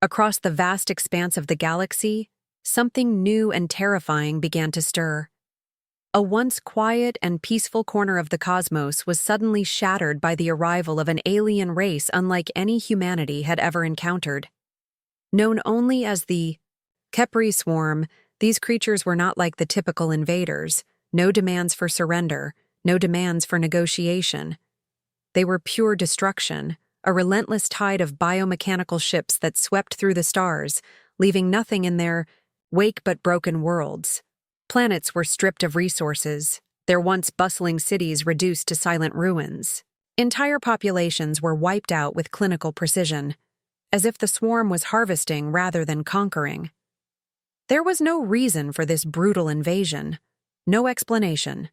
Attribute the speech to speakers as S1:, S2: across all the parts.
S1: Across the vast expanse of the galaxy, something new and terrifying began to stir. A once quiet and peaceful corner of the cosmos was suddenly shattered by the arrival of an alien race unlike any humanity had ever encountered. Known only as the Kheprii swarm, these creatures were not like the typical invaders, no demands for surrender, no demands for negotiation. They were pure destruction, a relentless tide of biomechanical ships that swept through the stars, leaving nothing in their wake but broken worlds. Planets were stripped of resources, their once bustling cities reduced to silent ruins. Entire populations were wiped out with clinical precision, as if the swarm was harvesting rather than conquering. There was no reason for this brutal invasion, no explanation,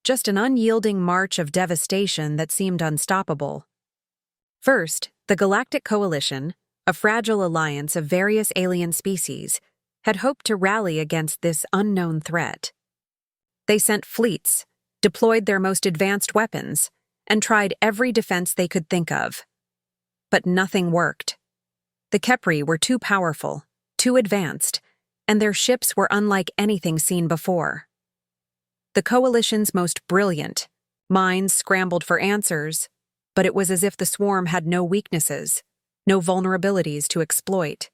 S1: just an unyielding march of devastation that seemed unstoppable. First, the Galactic Coalition, a fragile alliance of various alien species, had hoped to rally against this unknown threat. They sent fleets, deployed their most advanced weapons, and tried every defense they could think of. But nothing worked. The Kheprii were too powerful, too advanced, and their ships were unlike anything seen before. The Coalition's most brilliant minds scrambled for answers, but it was as if the swarm had no weaknesses, no vulnerabilities to exploit.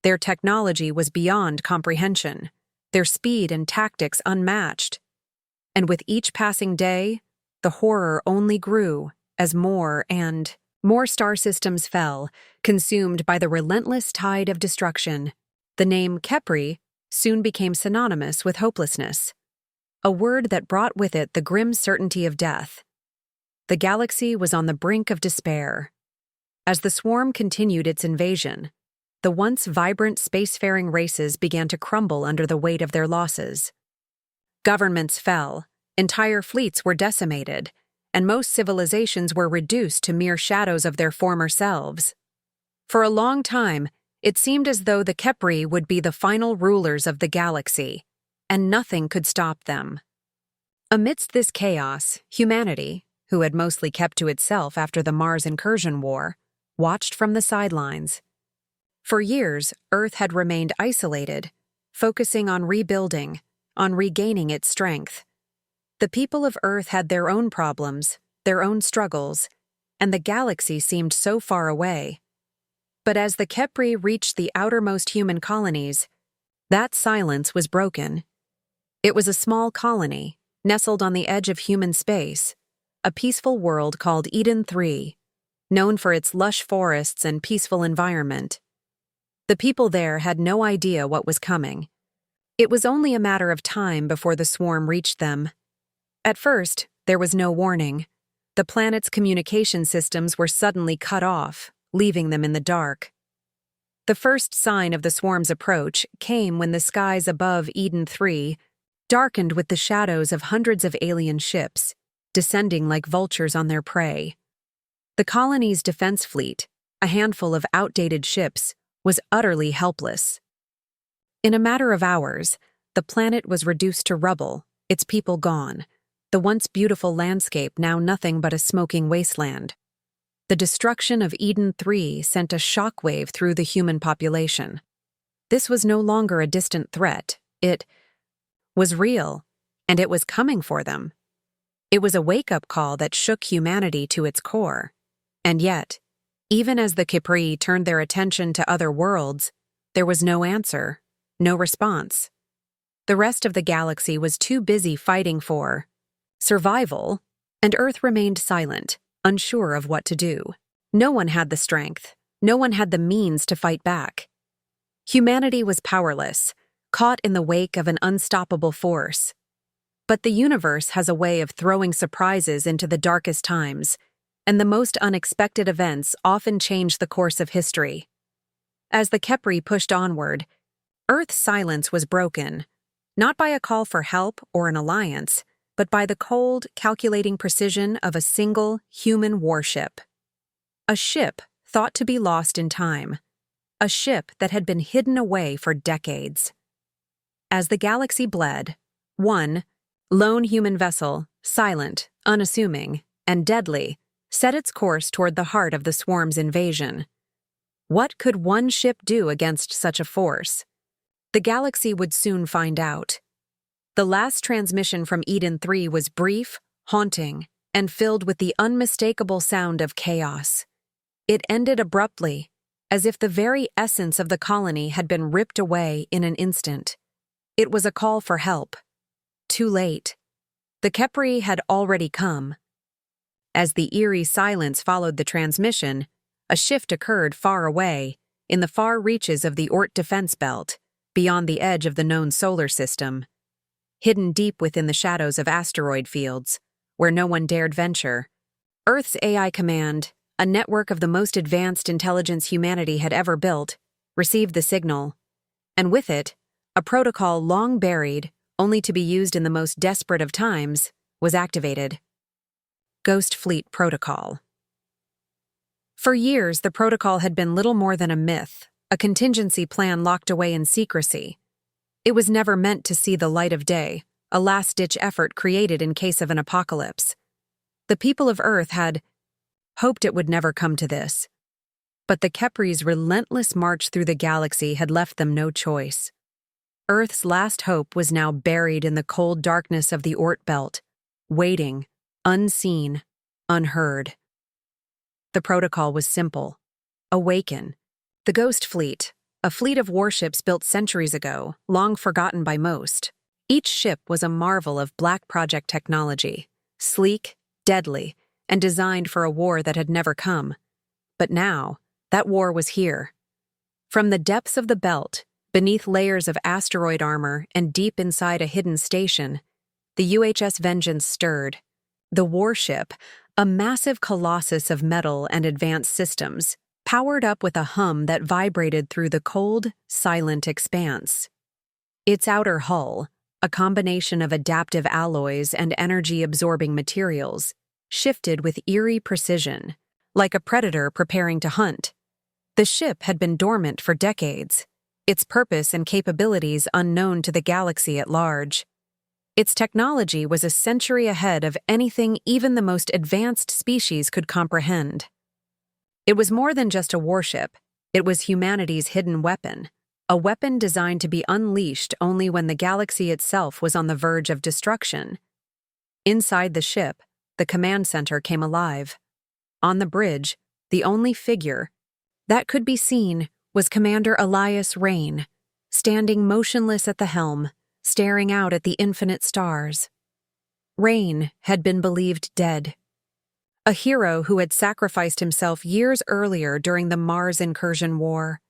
S1: Their technology was beyond comprehension, their speed and tactics unmatched. And with each passing day, the horror only grew as more and more star systems fell, consumed by the relentless tide of destruction. The name Kheprii soon became synonymous with hopelessness, a word that brought with it the grim certainty of death. The galaxy was on the brink of despair. As the swarm continued its invasion, the once vibrant spacefaring races began to crumble under the weight of their losses. Governments fell, entire fleets were decimated, and most civilizations were reduced to mere shadows of their former selves. For a long time, it seemed as though the Kheprii would be the final rulers of the galaxy, and nothing could stop them. Amidst this chaos, humanity, who had mostly kept to itself after the Mars incursion war, watched from the sidelines. For years, Earth had remained isolated, focusing on rebuilding, on regaining its strength. The people of Earth had their own problems, their own struggles, and the galaxy seemed so far away. But as the Kheprii reached the outermost human colonies, that silence was broken. It was a small colony, nestled on the edge of human space, a peaceful world called Eden 3, known for its lush forests and peaceful environment. The people there had no idea what was coming. It was only a matter of time before the swarm reached them. At first, there was no warning. The planet's communication systems were suddenly cut off, leaving them in the dark. The first sign of the swarm's approach came when the skies above Eden 3 darkened with the shadows of hundreds of alien ships, descending like vultures on their prey. The colony's defense fleet, a handful of outdated ships, was utterly helpless. In a matter of hours, the planet was reduced to rubble, its people gone, the once beautiful landscape now nothing but a smoking wasteland. The destruction of Eden 3 sent a shockwave through the human population. This was no longer a distant threat. It was real, and it was coming for them. It was a wake-up call that shook humanity to its core. And yet, even as the Kheprii turned their attention to other worlds, there was no answer, no response. The rest of the galaxy was too busy fighting for survival, and Earth remained silent, unsure of what to do. No one had the strength, no one had the means to fight back. Humanity was powerless, caught in the wake of an unstoppable force. But the universe has a way of throwing surprises into the darkest times, and the most unexpected events often change the course of history. As the Kheprii pushed onward, Earth's silence was broken, not by a call for help or an alliance, but by the cold, calculating precision of a single human warship. A ship thought to be lost in time, a ship that had been hidden away for decades. As the galaxy bled, one lone human vessel, silent, unassuming, and deadly, set its course toward the heart of the swarm's invasion. What could one ship do against such a force? The galaxy would soon find out. The last transmission from Eden 3 was brief, haunting, and filled with the unmistakable sound of chaos. It ended abruptly, as if the very essence of the colony had been ripped away in an instant. It was a call for help. Too late. The Kheprii had already come. As the eerie silence followed the transmission, a shift occurred far away, in the far reaches of the Oort defense belt, beyond the edge of the known solar system. Hidden deep within the shadows of asteroid fields, where no one dared venture, Earth's AI command, a network of the most advanced intelligence humanity had ever built, received the signal, and with it, a protocol long buried, only to be used in the most desperate of times, was activated. Ghost Fleet Protocol. For years, the protocol had been little more than a myth, a contingency plan locked away in secrecy. It was never meant to see the light of day, a last-ditch effort created in case of an apocalypse. The people of Earth had hoped it would never come to this. But the Kheprii's relentless march through the galaxy had left them no choice. Earth's last hope was now buried in the cold darkness of the Oort belt, waiting, unseen, unheard. The protocol was simple. Awaken. The Ghost Fleet, a fleet of warships built centuries ago, long forgotten by most. Each ship was a marvel of Black Project technology, sleek, deadly, and designed for a war that had never come. But now, that war was here. From the depths of the belt, beneath layers of asteroid armor and deep inside a hidden station, the UHS Vengeance stirred. The warship, a massive colossus of metal and advanced systems, powered up with a hum that vibrated through the cold, silent expanse. Its outer hull, a combination of adaptive alloys and energy-absorbing materials, shifted with eerie precision, like a predator preparing to hunt. The ship had been dormant for decades, its purpose and capabilities unknown to the galaxy at large. Its technology was a century ahead of anything even the most advanced species could comprehend. It was more than just a warship, it was humanity's hidden weapon, a weapon designed to be unleashed only when the galaxy itself was on the verge of destruction. Inside the ship, the command center came alive. On the bridge, the only figure that could be seen was Commander Elias Rain, standing motionless at the helm, staring out at the infinite stars. Rain had been believed dead. A hero who had sacrificed himself years earlier during the Mars Incursion War.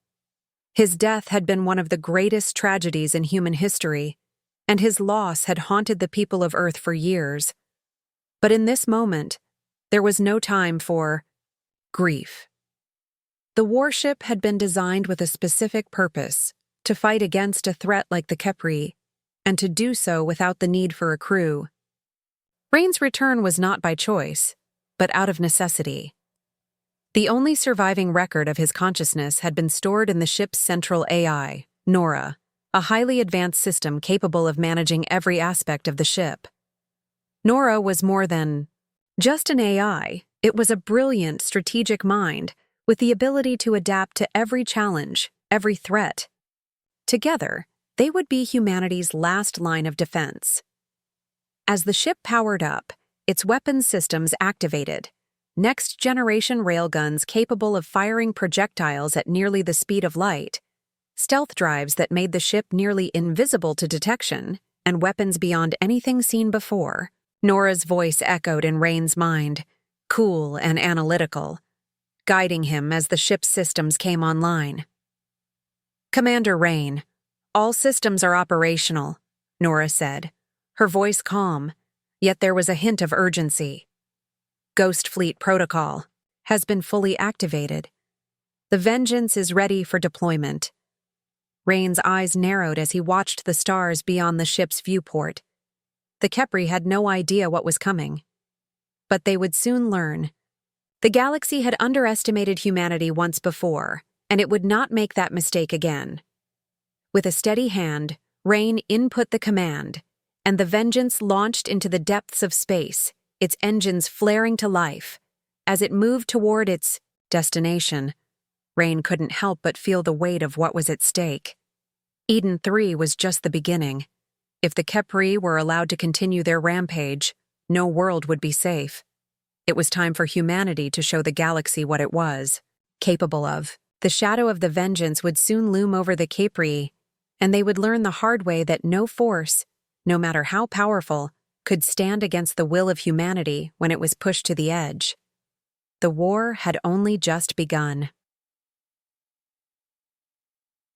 S1: His death had been one of the greatest tragedies in human history, and his loss had haunted the people of Earth for years. But in this moment, there was no time for grief. The warship had been designed with a specific purpose, to fight against a threat like the Kheprii, and to do so without the need for a crew. Rain's return was not by choice, but out of necessity. The only surviving record of his consciousness had been stored in the ship's central AI, Nora, a highly advanced system capable of managing every aspect of the ship. Nora was more than just an AI, it was a brilliant, strategic mind, with the ability to adapt to every challenge, every threat. Together, they would be humanity's last line of defense. As the ship powered up, its weapons systems activated, next-generation railguns capable of firing projectiles at nearly the speed of light, stealth drives that made the ship nearly invisible to detection, and weapons beyond anything seen before. Nora's voice echoed in Rain's mind, cool and analytical, guiding him as the ship's systems came online. "Commander Rain, all systems are operational," Nora said, her voice calm, yet there was a hint of urgency. "Ghost Fleet Protocol has been fully activated. The Vengeance is ready for deployment." Rain's eyes narrowed as he watched the stars beyond the ship's viewport. The Kheprii had no idea what was coming. But they would soon learn. The galaxy had underestimated humanity once before, and it would not make that mistake again. With a steady hand, Rain input the command, and the Vengeance launched into the depths of space, its engines flaring to life. As it moved toward its destination, Rain couldn't help but feel the weight of what was at stake. Eden 3 was just the beginning. If the Kheprii were allowed to continue their rampage, no world would be safe. It was time for humanity to show the galaxy what it was capable of. The shadow of the vengeance would soon loom over the Kheprii, and they would learn the hard way that no force, no matter how powerful, could stand against the will of humanity when it was pushed to the edge. The war had only just begun.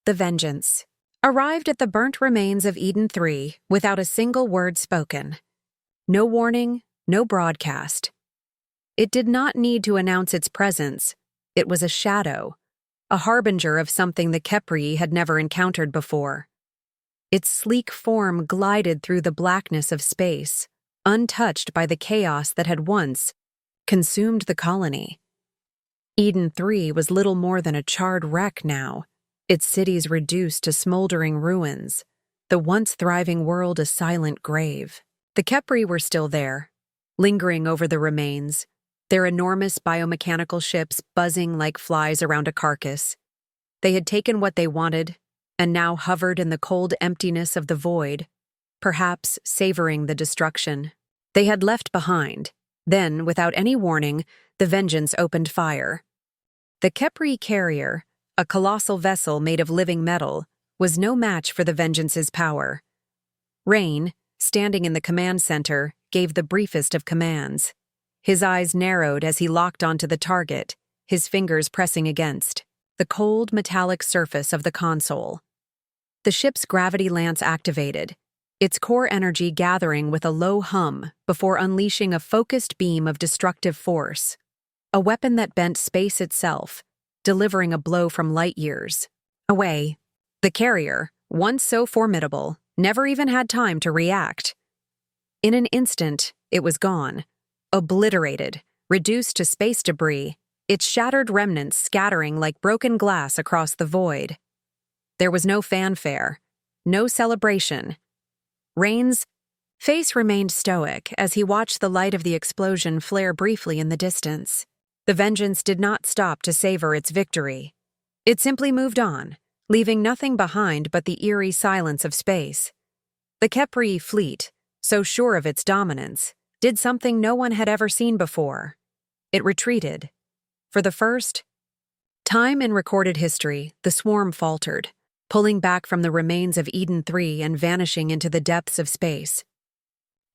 S1: The vengeance arrived at the burnt remains of Eden 3 without a single word spoken. No warning, no broadcast. It did not need to announce its presence. It was a shadow, a harbinger of something the Kheprii had never encountered before. Its sleek form glided through the blackness of space, untouched by the chaos that had once consumed the colony. Eden 3 was little more than a charred wreck now, its cities reduced to smoldering ruins, the once thriving world a silent grave. The Kheprii were still there, lingering over the remains, their enormous biomechanical ships buzzing like flies around a carcass. They had taken what they wanted, and now hovered in the cold emptiness of the void, perhaps savoring the destruction they had left behind. Then, without any warning, the vengeance opened fire. The Kheprii carrier, a colossal vessel made of living metal, was no match for the vengeance's power. Rain, standing in the command center, gave the briefest of commands. His eyes narrowed as he locked onto the target, his fingers pressing against the cold metallic surface of the console. The ship's gravity lance activated, its core energy gathering with a low hum before unleashing a focused beam of destructive force, a weapon that bent space itself, delivering a blow from light years away. The carrier, once so formidable, never even had time to react. In an instant, it was gone, obliterated, reduced to space debris, its shattered remnants scattering like broken glass across the void. There was no fanfare, no celebration. Rain's face remained stoic as he watched the light of the explosion flare briefly in the distance. The vengeance did not stop to savor its victory. It simply moved on, leaving nothing behind but the eerie silence of space. The Kheprii fleet, so sure of its dominance, did something no one had ever seen before. It retreated. For the first time in recorded history, the swarm faltered, pulling back from the remains of Eden 3 and vanishing into the depths of space.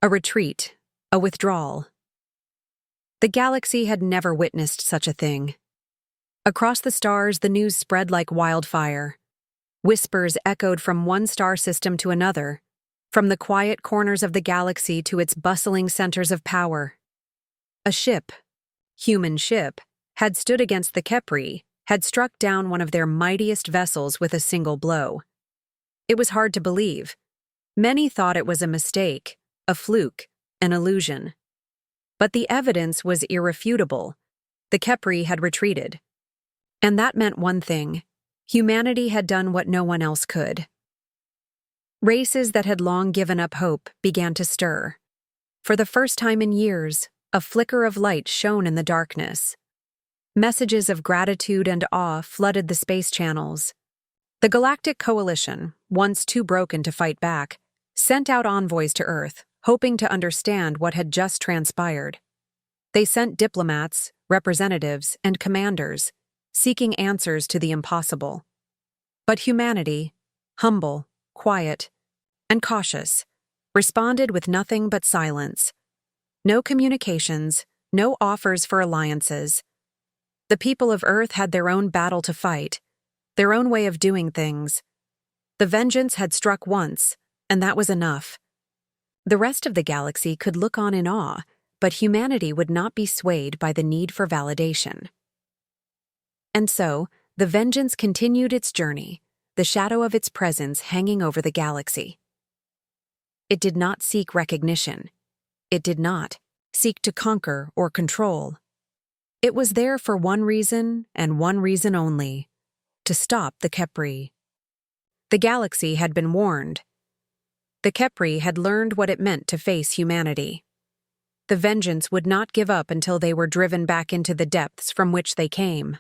S1: A retreat, a withdrawal. The galaxy had never witnessed such a thing. Across the stars, the news spread like wildfire. Whispers echoed from one star system to another, from the quiet corners of the galaxy to its bustling centers of power. A ship, human ship, had stood against the Kheprii, had struck down one of their mightiest vessels with a single blow. It was hard to believe. Many thought it was a mistake, a fluke, an illusion. But the evidence was irrefutable. The Kheprii had retreated. And that meant one thing: humanity had done what no one else could. Races that had long given up hope began to stir. For the first time in years, a flicker of light shone in the darkness. Messages of gratitude and awe flooded the space channels. The Galactic Coalition, once too broken to fight back, sent out envoys to Earth, hoping to understand what had just transpired. They sent diplomats, representatives, and commanders, seeking answers to the impossible. But humanity, humble, quiet, and cautious, responded with nothing but silence. No communications, no offers for alliances. The people of Earth had their own battle to fight, their own way of doing things. The vengeance had struck once, and that was enough. The rest of the galaxy could look on in awe, but humanity would not be swayed by the need for validation. And so, the vengeance continued its journey, the shadow of its presence hanging over the galaxy. It did not seek recognition. It did not seek to conquer or control. It was there for one reason, and one reason only: to stop the Kheprii. The galaxy had been warned. The Kheprii had learned what it meant to face humanity. The vengeance would not give up until they were driven back into the depths from which they came.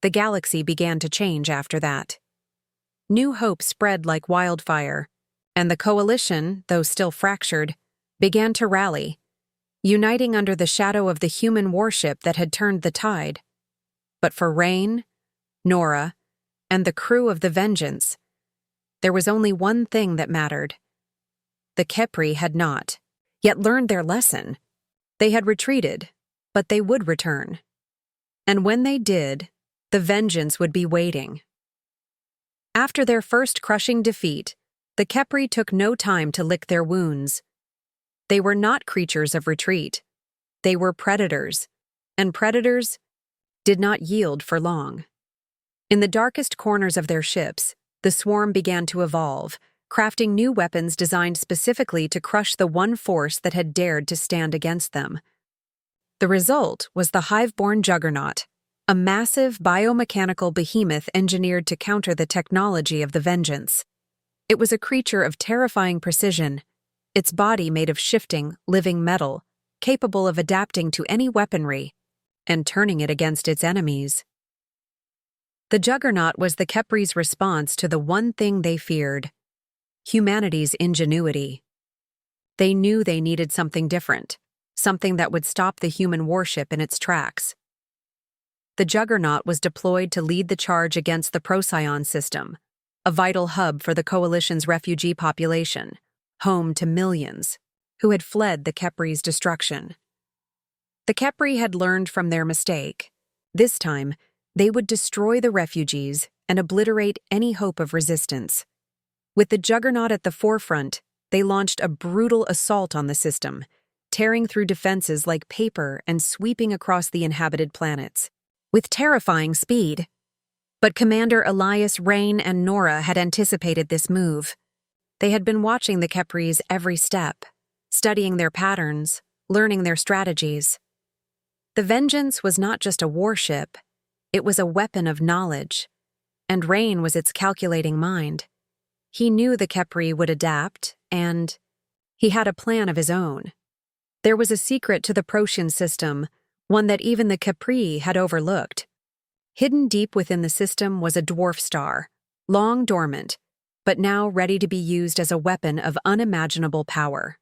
S1: The galaxy began to change after that. New hope spread like wildfire, and the coalition, though still fractured, began to rally, uniting under the shadow of the human warship that had turned the tide. But for Rain, Nora, and the crew of the Vengeance, there was only one thing that mattered. The Kheprii had not yet learned their lesson. They had retreated, but they would return. And when they did, the Vengeance would be waiting. After their first crushing defeat, the Kheprii took no time to lick their wounds. They were not creatures of retreat. They were predators, and predators did not yield for long. In the darkest corners of their ships, the swarm began to evolve, crafting new weapons designed specifically to crush the one force that had dared to stand against them. The result was the hive-born juggernaut, a massive biomechanical behemoth engineered to counter the technology of the Vengeance. It was a creature of terrifying precision, its body made of shifting, living metal, capable of adapting to any weaponry and turning it against its enemies. The juggernaut was the Kheprii's response to the one thing they feared: humanity's ingenuity. They knew they needed something different, something that would stop the human warship in its tracks. The juggernaut was deployed to lead the charge against the Procyon system, a vital hub for the Coalition's refugee population, home to millions who had fled the Kheprii's destruction. The Kheprii had learned from their mistake. This time, they would destroy the refugees and obliterate any hope of resistance. With the juggernaut at the forefront, they launched a brutal assault on the system, tearing through defenses like paper and sweeping across the inhabited planets with terrifying speed. But Commander Elias, Rain, and Nora had anticipated this move. They had been watching the Kheprii's every step, studying their patterns, learning their strategies. The Vengeance was not just a warship, it was a weapon of knowledge, and Rain was its calculating mind. He knew the Kheprii would adapt, and he had a plan of his own. There was a secret to the Procyon system, one that even the Kheprii had overlooked. Hidden deep within the system was a dwarf star, long dormant, but now ready to be used as a weapon of unimaginable power.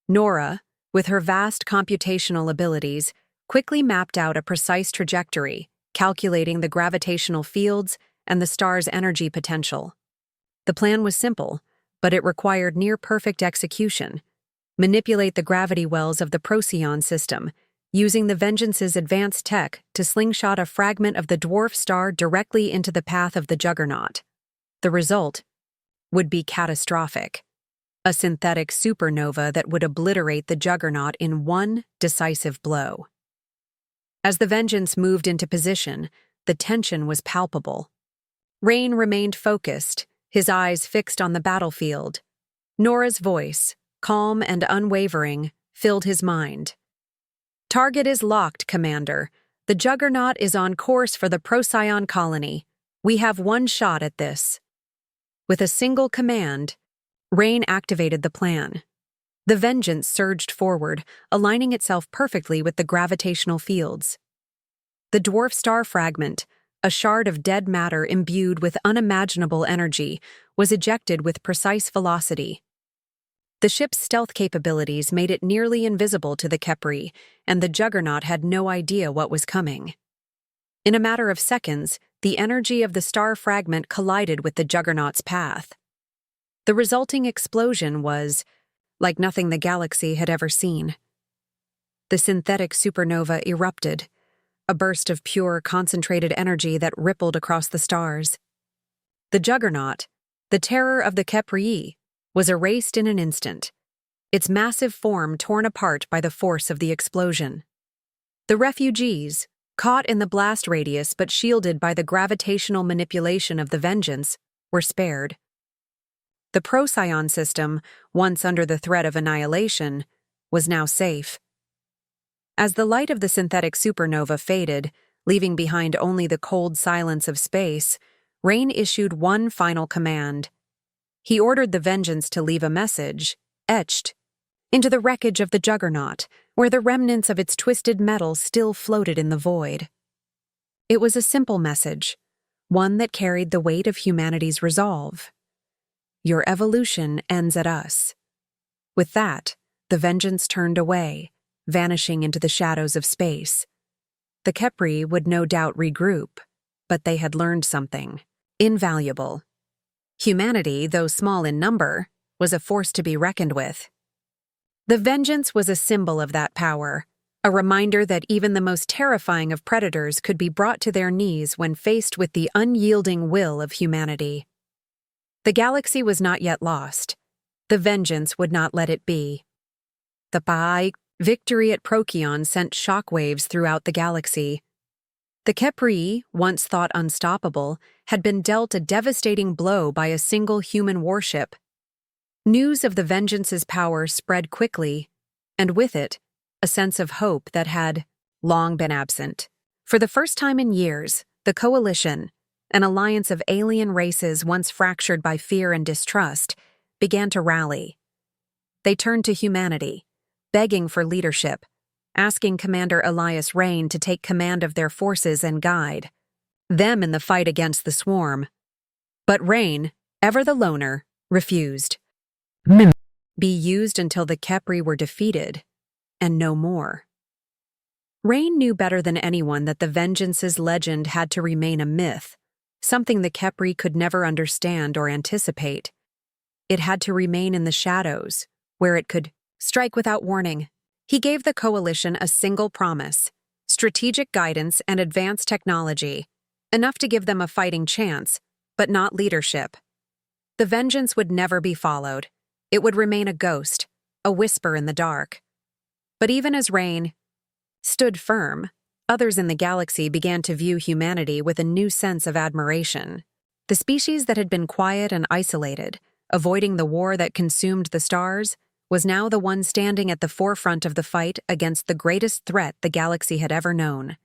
S1: Nora, with her vast computational abilities, quickly mapped out a precise trajectory, calculating the gravitational fields and the star's energy potential. The plan was simple, but it required near-perfect execution. Manipulate the gravity wells of the Procyon system, using the Vengeance's advanced tech to slingshot a fragment of the dwarf star directly into the path of the juggernaut. The result would be catastrophic: a synthetic supernova that would obliterate the juggernaut in one decisive blow. As the Vengeance moved into position, the tension was palpable. Rain remained focused, his eyes fixed on the battlefield. Nora's voice, calm and unwavering, filled his mind. "Target is locked, Commander. The juggernaut is on course for the Procyon colony. We have one shot at this." With a single command, Rain activated the plan. The Vengeance surged forward, aligning itself perfectly with the gravitational fields. The dwarf star fragment, a shard of dead matter imbued with unimaginable energy, was ejected with precise velocity. The ship's stealth capabilities made it nearly invisible to the Kheprii, and the juggernaut had no idea what was coming. In a matter of seconds, the energy of the star fragment collided with the juggernaut's path. The resulting explosion was like nothing the galaxy had ever seen. The synthetic supernova erupted, a burst of pure, concentrated energy that rippled across the stars. The juggernaut, the terror of the Kheprii, was erased in an instant, its massive form torn apart by the force of the explosion. The refugees, caught in the blast radius but shielded by the gravitational manipulation of the Vengeance, were spared. The Procyon system, once under the threat of annihilation, was now safe. As the light of the synthetic supernova faded, leaving behind only the cold silence of space, Rain issued one final command. He ordered the Vengeance to leave a message, etched into the wreckage of the juggernaut, where the remnants of its twisted metal still floated in the void. It was a simple message, one that carried the weight of humanity's resolve. Your evolution ends at us. With that, the Vengeance turned away, vanishing into the shadows of space. The Kheprii would no doubt regroup, but they had learned something invaluable. Humanity, though small in number, was a force to be reckoned with. The Vengeance was a symbol of that power, a reminder that even the most terrifying of predators could be brought to their knees when faced with the unyielding will of humanity. The galaxy was not yet lost. The Vengeance would not let it be. The victory at Procyon sent shockwaves throughout the galaxy. The Kheprii, once thought unstoppable, had been dealt a devastating blow by a single human warship. News of the Vengeance's power spread quickly, and with it, a sense of hope that had long been absent. For the first time in years, the Coalition, an alliance of alien races once fractured by fear and distrust, began to rally. They turned to humanity, begging for leadership, asking Commander Elias Rain to take command of their forces and guide them in the fight against the swarm. But Rain, ever the loner, refused. Be used until the Kheprii were defeated, and no more. Rain knew better than anyone that the Vengeance's legend had to remain a myth, something the Kheprii could never understand or anticipate. It had to remain in the shadows, where it could strike without warning. He gave the Coalition a single promise: strategic guidance and advanced technology, enough to give them a fighting chance, but not leadership. The Vengeance would never be followed. It would remain a ghost, a whisper in the dark. But even as Rain stood firm, others in the galaxy began to view humanity with a new sense of admiration. The species that had been quiet and isolated, avoiding the war that consumed the stars, was now the one standing at the forefront of the fight against the greatest threat the galaxy had ever known.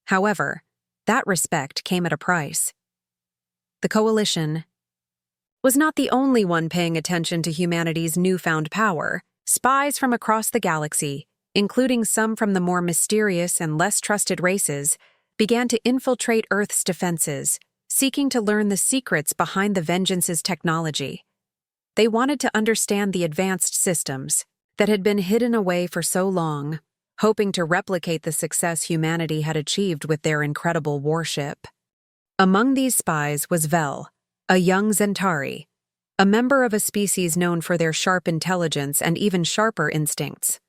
S1: However, that respect came at a price. The Coalition was not the only one paying attention to humanity's newfound power. Spies from across the galaxy, including some from the more mysterious and less trusted races, began to infiltrate Earth's defenses, seeking to learn the secrets behind the Vengeance's technology. They wanted to understand the advanced systems that had been hidden away for so long, hoping to replicate the success humanity had achieved with their incredible warship. Among these spies was Vel, a young Zentari, a member of a species known for their sharp intelligence and even sharper instincts.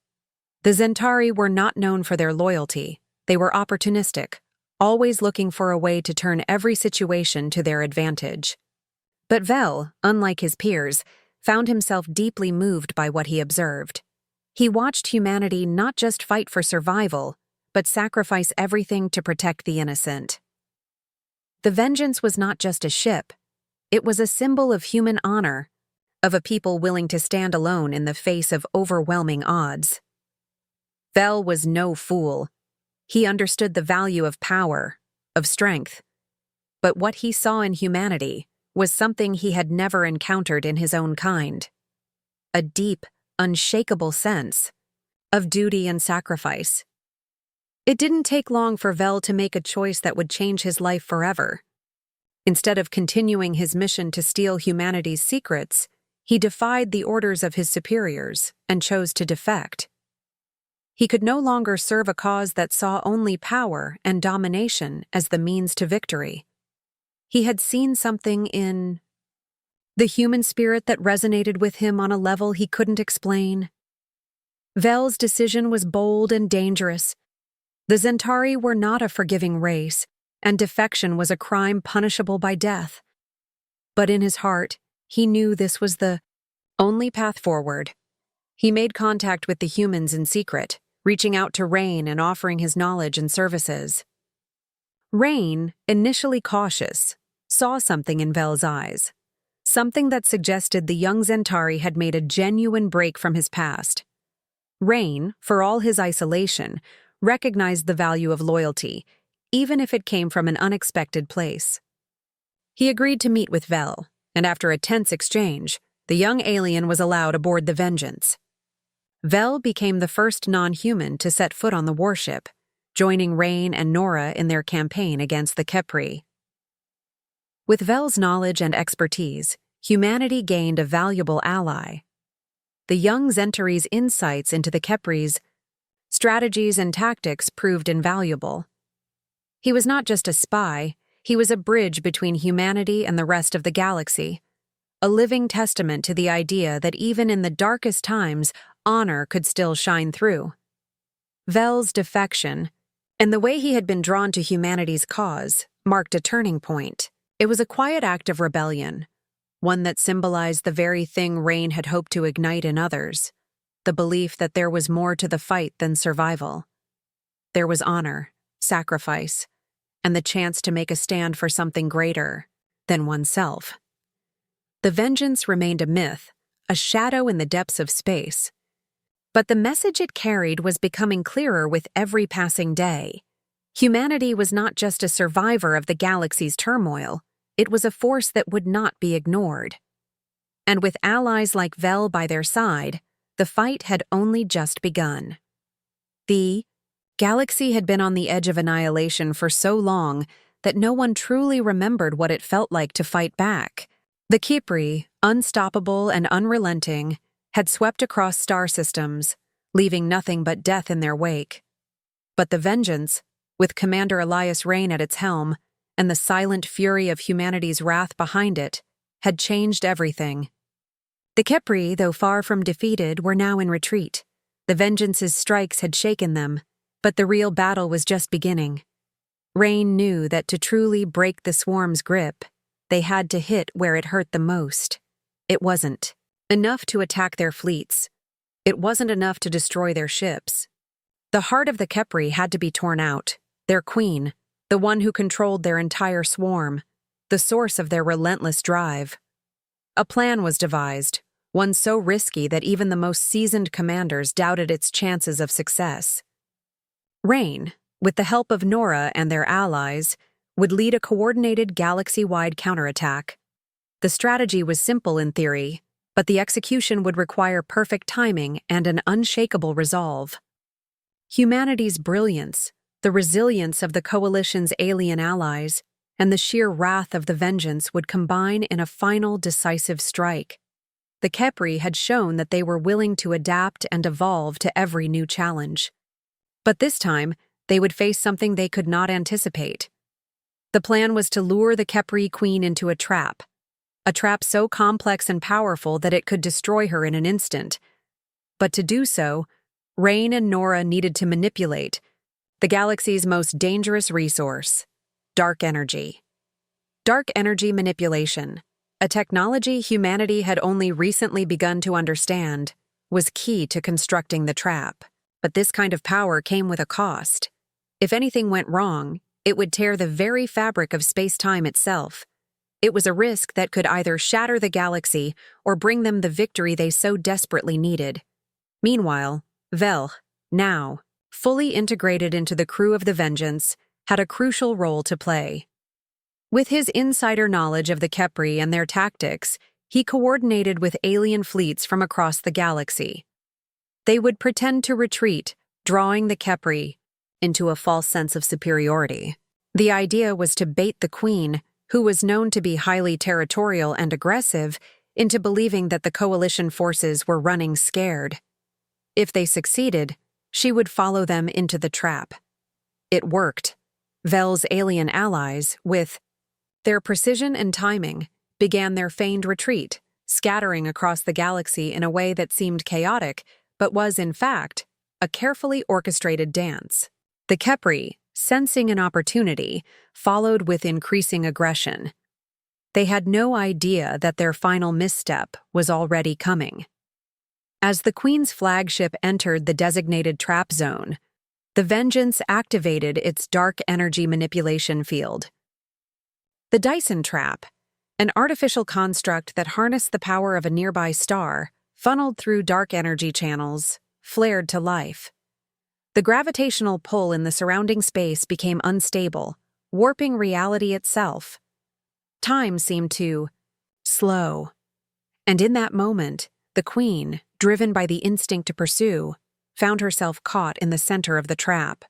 S1: The Zentari were not known for their loyalty. They were opportunistic, always looking for a way to turn every situation to their advantage. But Vel, unlike his peers, found himself deeply moved by what he observed. He watched humanity not just fight for survival, but sacrifice everything to protect the innocent. The Vengeance was not just a ship. It was a symbol of human honor, of a people willing to stand alone in the face of overwhelming odds. Vel was no fool. He understood the value of power, of strength. But what he saw in humanity was something he had never encountered in his own kind. A deep, unshakable sense of duty and sacrifice. It didn't take long for Vel to make a choice that would change his life forever. Instead of continuing his mission to steal humanity's secrets, he defied the orders of his superiors and chose to defect. He could no longer serve a cause that saw only power and domination as the means to victory. He had seen something in the human spirit that resonated with him on a level he couldn't explain. Vel's decision was bold and dangerous. The Zentari were not a forgiving race, and defection was a crime punishable by death. But in his heart, he knew this was the only path forward. He made contact with the humans in secret, reaching out to Rain and offering his knowledge and services. Rain, initially cautious, saw something in Vel's eyes, something that suggested the young Zentari had made a genuine break from his past. Rain, for all his isolation, recognized the value of loyalty, even if it came from an unexpected place. He agreed to meet with Vel, and after a tense exchange, the young alien was allowed aboard the Vengeance. Vel became the first non-human to set foot on the warship, joining Rain and Nora in their campaign against the Kheprii. With Vel's knowledge and expertise, humanity gained a valuable ally. The young Zentari's insights into the Kheprii's strategies and tactics proved invaluable. He was not just a spy, he was a bridge between humanity and the rest of the galaxy, a living testament to the idea that even in the darkest times, honor could still shine through. Vel's defection, and the way he had been drawn to humanity's cause, marked a turning point. It was a quiet act of rebellion, one that symbolized the very thing Rain had hoped to ignite in others, the belief that there was more to the fight than survival. There was honor, sacrifice, and the chance to make a stand for something greater than oneself. The vengeance remained a myth, a shadow in the depths of space. But the message it carried was becoming clearer with every passing day. Humanity was not just a survivor of the galaxy's turmoil, it was a force that would not be ignored. And with allies like Vel by their side, the fight had only just begun. The galaxy had been on the edge of annihilation for so long that no one truly remembered what it felt like to fight back. The Kheprii, unstoppable and unrelenting, had swept across star systems, leaving nothing but death in their wake. But the vengeance, with Commander Elias Rain at its helm, and the silent fury of humanity's wrath behind it, had changed everything. The Kheprii, though far from defeated, were now in retreat. The vengeance's strikes had shaken them, but the real battle was just beginning. Rain knew that to truly break the swarm's grip, they had to hit where it hurt the most. It wasn't enough to attack their fleets. It wasn't enough to destroy their ships. The heart of the Kheprii had to be torn out, their queen, the one who controlled their entire swarm, the source of their relentless drive. A plan was devised, one so risky that even the most seasoned commanders doubted its chances of success. Rain, with the help of Nora and their allies, would lead a coordinated galaxy-wide counterattack. The strategy was simple in theory, but the execution would require perfect timing and an unshakable resolve. Humanity's brilliance, the resilience of the coalition's alien allies, and the sheer wrath of the vengeance would combine in a final decisive strike. The Kheprii had shown that they were willing to adapt and evolve to every new challenge. But this time, they would face something they could not anticipate. The plan was to lure the Kheprii queen into a trap so complex and powerful that it could destroy her in an instant. But to do so, Rain and Nora needed to manipulate the galaxy's most dangerous resource, dark energy. Dark energy manipulation, a technology humanity had only recently begun to understand, was key to constructing the trap. But this kind of power came with a cost. If anything went wrong, it would tear the very fabric of space-time itself. It was a risk that could either shatter the galaxy or bring them the victory they so desperately needed. Meanwhile, Vel, now fully integrated into the crew of the Vengeance, had a crucial role to play. With his insider knowledge of the Kheprii and their tactics, he coordinated with alien fleets from across the galaxy. They would pretend to retreat, drawing the Kheprii into a false sense of superiority. The idea was to bait the Queen, who was known to be highly territorial and aggressive, into believing that the coalition forces were running scared. If they succeeded, she would follow them into the trap. It worked. Vel's alien allies, with their precision and timing, began their feigned retreat, scattering across the galaxy in a way that seemed chaotic, but was, in fact, a carefully orchestrated dance. The Kheprii, sensing an opportunity, followed with increasing aggression. They had no idea that their final misstep was already coming. As the Queen's flagship entered the designated trap zone, the Vengeance activated its dark energy manipulation field. The Dyson Trap, an artificial construct that harnessed the power of a nearby star, funneled through dark energy channels, flared to life. The gravitational pull in the surrounding space became unstable, warping reality itself. Time seemed to slow. And in that moment, the Queen, driven by the instinct to pursue, found herself caught in the center of the trap.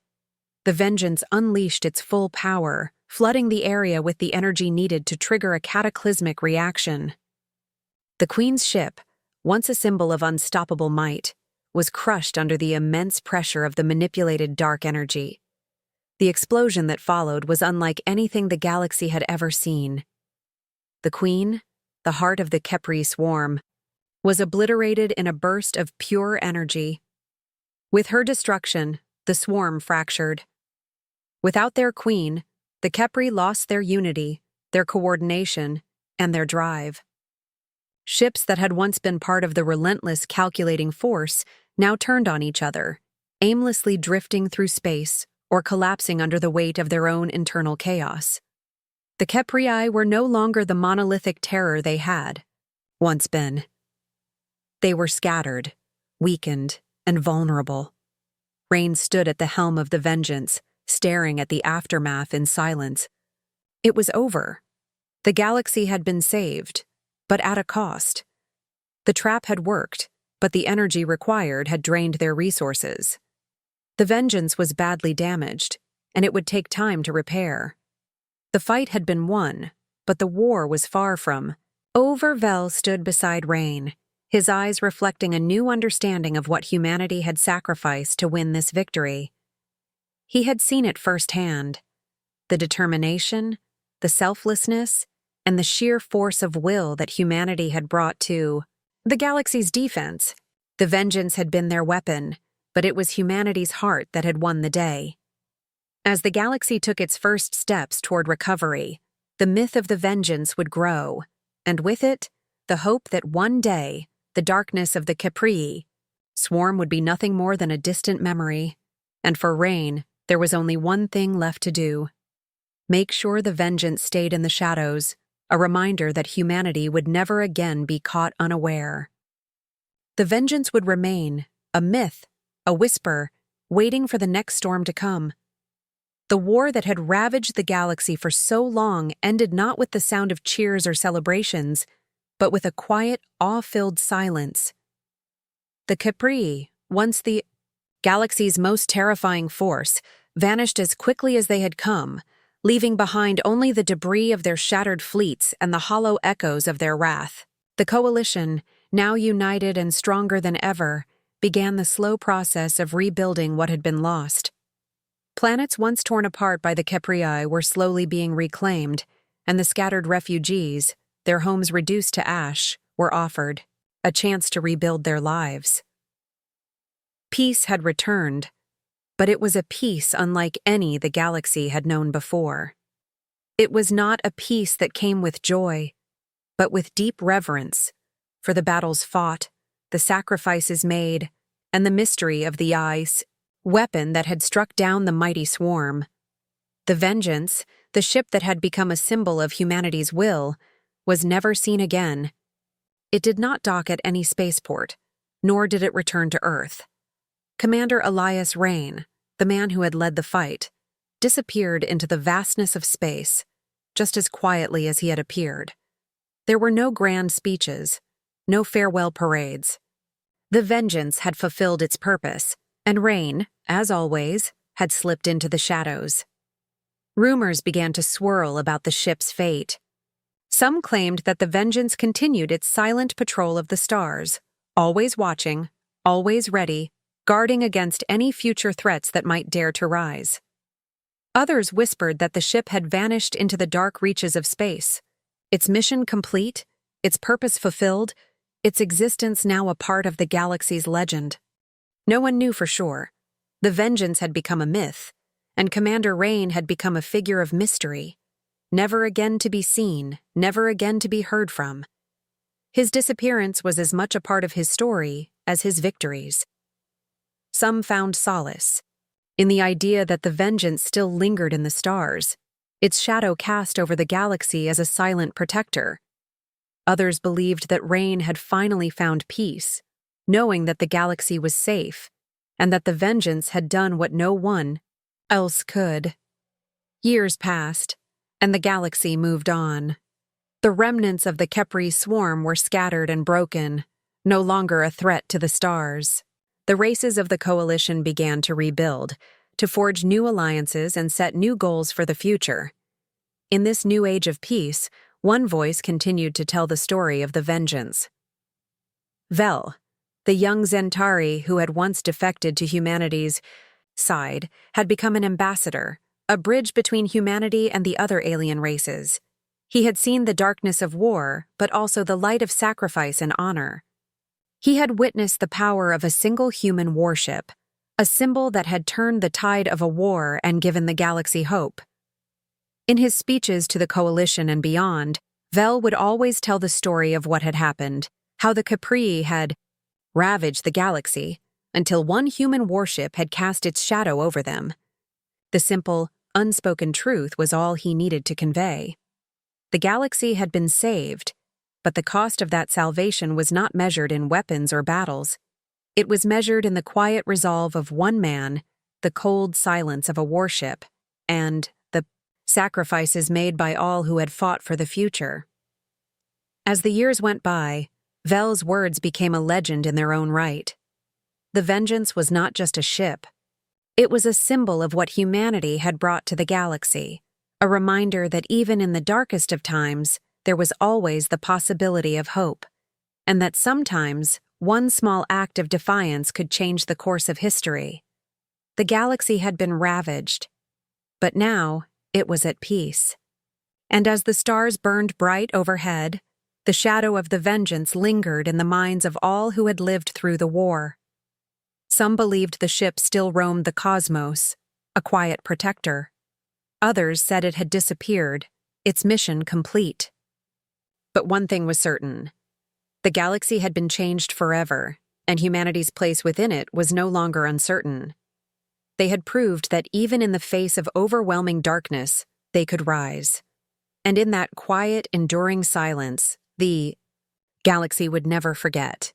S1: The Vengeance unleashed its full power, flooding the area with the energy needed to trigger a cataclysmic reaction. The Queen's ship, once a symbol of unstoppable might, was crushed under the immense pressure of the manipulated dark energy. The explosion that followed was unlike anything the galaxy had ever seen. The Queen, the heart of the Kheprii swarm, was obliterated in a burst of pure energy. With her destruction, the swarm fractured. Without their queen, the Kheprii lost their unity, their coordination, and their drive. Ships that had once been part of the relentless calculating force now turned on each other, aimlessly drifting through space or collapsing under the weight of their own internal chaos. The Kheprii were no longer the monolithic terror they had once been. They were scattered, weakened, and vulnerable. Rain stood at the helm of the Vengeance, staring at the aftermath in silence. It was over. The galaxy had been saved, but at a cost. The trap had worked, but the energy required had drained their resources. The Vengeance was badly damaged, and it would take time to repair. The fight had been won, but the war was far from. Overvel stood beside Rain, his eyes reflecting a new understanding of what humanity had sacrificed to win this victory. He had seen it firsthand: the determination, the selflessness, and the sheer force of will that humanity had brought to the galaxy's defense. The Vengeance had been their weapon, but it was humanity's heart that had won the day. As the galaxy took its first steps toward recovery, the myth of the Vengeance would grow, and with it, the hope that one day, the darkness of the Kheprii swarm would be nothing more than a distant memory, and for Rain, there was only one thing left to do: make sure the Vengeance stayed in the shadows, a reminder that humanity would never again be caught unaware. The Vengeance would remain, a myth, a whisper, waiting for the next storm to come. The war that had ravaged the galaxy for so long ended not with the sound of cheers or celebrations, but with a quiet, awe-filled silence. The Kheprii, once the galaxy's most terrifying force, vanished as quickly as they had come, leaving behind only the debris of their shattered fleets and the hollow echoes of their wrath. The coalition, now united and stronger than ever, began the slow process of rebuilding what had been lost. Planets once torn apart by the Kheprii were slowly being reclaimed, and the scattered refugees, their homes reduced to ash, were offered a chance to rebuild their lives. Peace had returned, but it was a peace unlike any the galaxy had known before. It was not a peace that came with joy, but with deep reverence for the battles fought, the sacrifices made, and the mystery of the ice weapon that had struck down the mighty swarm. The Vengeance, the ship that had become a symbol of humanity's will, was never seen again. It did not dock at any spaceport, nor did it return to Earth. Commander Elias Rain, the man who had led the fight, disappeared into the vastness of space, just as quietly as he had appeared. There were no grand speeches, no farewell parades. The Vengeance had fulfilled its purpose, and Rain, as always, had slipped into the shadows. Rumors began to swirl about the ship's fate. Some claimed that the Vengeance continued its silent patrol of the stars, always watching, always ready, guarding against any future threats that might dare to rise. Others whispered that the ship had vanished into the dark reaches of space, its mission complete, its purpose fulfilled, its existence now a part of the galaxy's legend. No one knew for sure. The Vengeance had become a myth, and Commander Rain had become a figure of mystery, never again to be seen, never again to be heard from. His disappearance was as much a part of his story as his victories. Some found solace in the idea that the Vengeance still lingered in the stars, its shadow cast over the galaxy as a silent protector. Others believed that Rain had finally found peace, knowing that the galaxy was safe, and that the Vengeance had done what no one else could. Years passed, and the galaxy moved on. The remnants of the Kheprii swarm were scattered and broken, no longer a threat to the stars. The races of the coalition began to rebuild, to forge new alliances and set new goals for the future. In this new age of peace, one voice continued to tell the story of the vengeance. Vel, the young Zentari who had once defected to humanity's side, had become an ambassador, a bridge between humanity and the other alien races. He had seen the darkness of war, but also the light of sacrifice and honor. He had witnessed the power of a single human warship, a symbol that had turned the tide of a war and given the galaxy hope. In his speeches to the Coalition and beyond, Vel would always tell the story of what had happened, how the Kheprii had ravaged the galaxy, until one human warship had cast its shadow over them. The simple, unspoken truth was all he needed to convey. The galaxy had been saved, but the cost of that salvation was not measured in weapons or battles. It was measured in the quiet resolve of one man, the cold silence of a warship, and the sacrifices made by all who had fought for the future. As the years went by, Vel's words became a legend in their own right. The Vengeance was not just a ship. It was a symbol of what humanity had brought to the galaxy, a reminder that even in the darkest of times, there was always the possibility of hope, and that sometimes one small act of defiance could change the course of history. The galaxy had been ravaged, but now it was at peace. And as the stars burned bright overhead, the shadow of the Vengeance lingered in the minds of all who had lived through the war. Some believed the ship still roamed the cosmos, a quiet protector. Others said it had disappeared, its mission complete. But one thing was certain. The galaxy had been changed forever, and humanity's place within it was no longer uncertain. They had proved that even in the face of overwhelming darkness, they could rise. And in that quiet, enduring silence, the galaxy would never forget.